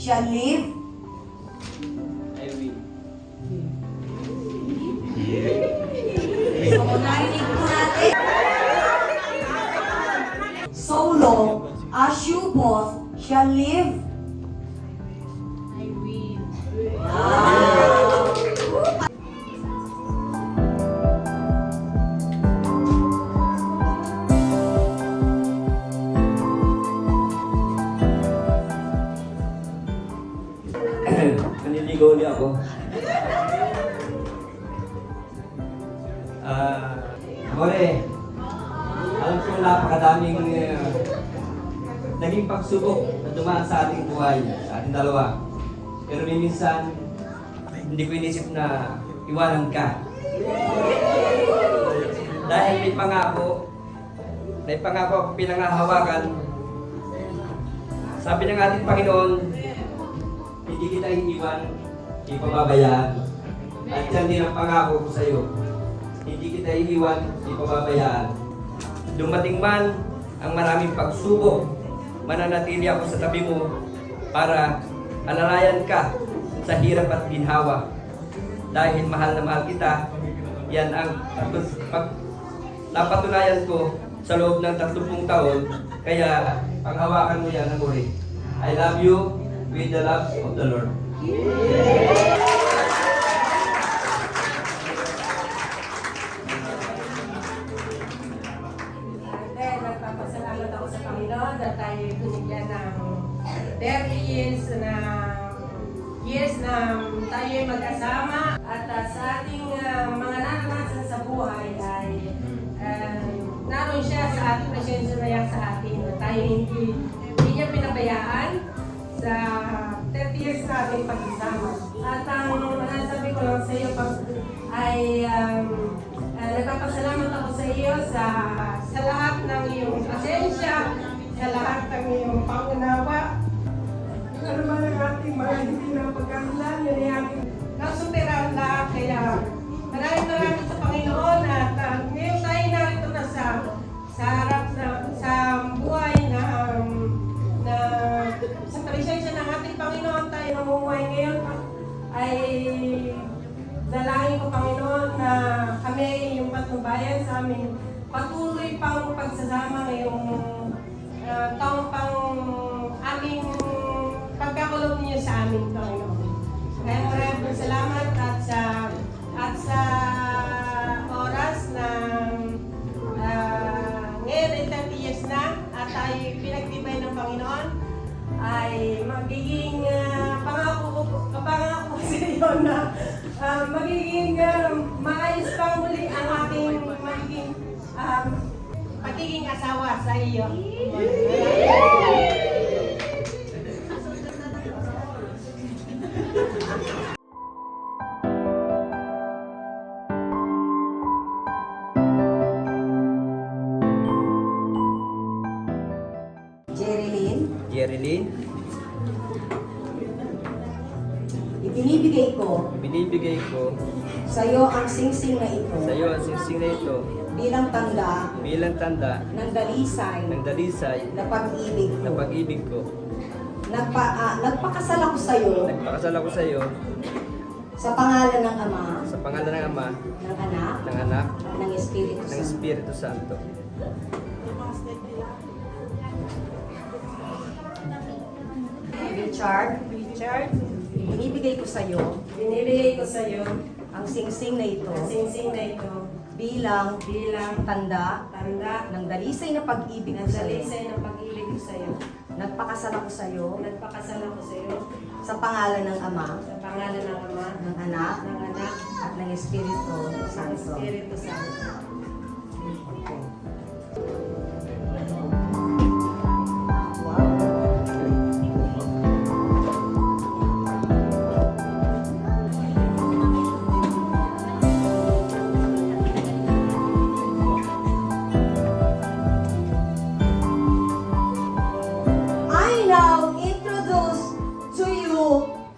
shall live. I will. So, narinig po natin. So long as you both shall live. I will. Naniligaw niya ako. More, alam ko napakadaming naging pagsubok na dumaan sa ating buhay, sa ating dalawa. Pero minsan, hindi ko inisip na iwanan ka. Dahil may pangako ako pinangahawakan. Sabi ng ating Panginoon, hindi kita iiwan, hindi pababayaan. At yan din ang pangako ko sa iyo. Hindi kita iiwan, hindi pababayaan. Dumating man ang maraming pagsubok, mananatili ako sa tabi mo para alalayan ka sa hirap at ginhawa. Dahil mahal na mahal kita, yan ang napatunayan ko sa loob ng 30 taon. Kaya panghawakan mo yan ng uri. I love you with the love of the Lord. Then, nagpapasalamat ako sa Panginoon na tayo binigyan ng 30 years na tayo magkasama. At sa ating mga naranasan sa buhay ay naroon siya sa ating presensya na yan sa atin. Na tayo hindi niya pinabayaan sa 30 years natin pagsasama. At ang nasabi ko lang sa iyo ay nagpapasalamat ako sa iyo sa lahat ng iyong pasensya, sa lahat ng iyong pangunawa. Ano man ang ating mga hindi na pagkakalan, yun ay ating nasuperahan lahat. Kaya maraming sa Panginoon at ngayon tayo narito na sa harap sa buhay na sa presensya ng ating Panginoon tayo namumuhay ngayon ay dalangin ko, Panginoon, na kami, yung patnubayan sa amin, patuloy pang pagsasama ngayong taong pang aming pagkakulog niyo sa amin, Panginoon. Kaya maraming salamat at sa oras na ngayon ay 30 years na at tayo pinagtibay ng Panginoon ay magiging pangako ko sa iyo na magiging maayos pang muli ang aking magiging asawa sa iyo. Jerilyn, ibinibigay ko sa iyo ang singsing na ito bilang tanda ng dalisay na pag-ibig ko. Nagpakasal ako sa iyo sa pangalan ng Ama, ng Anak, ng Espiritu Santo. Richard, binibigay ko sa iyo ang singsing na ito bilang tanda ng dalisay na pag-ibig ko sa iyo. Nagpakasal ako sa iyo sa pangalan ng Ama, ng Anak, at ng Espiritu Santo.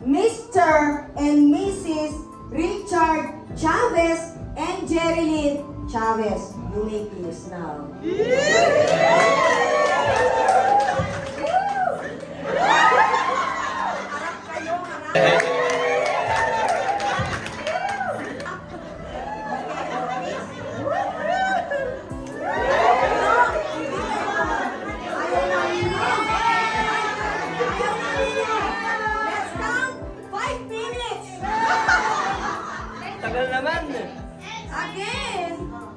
Mr. and Mrs. Richard Chavez and Jerilyn Chavez. You may please now. tagal naman. Again!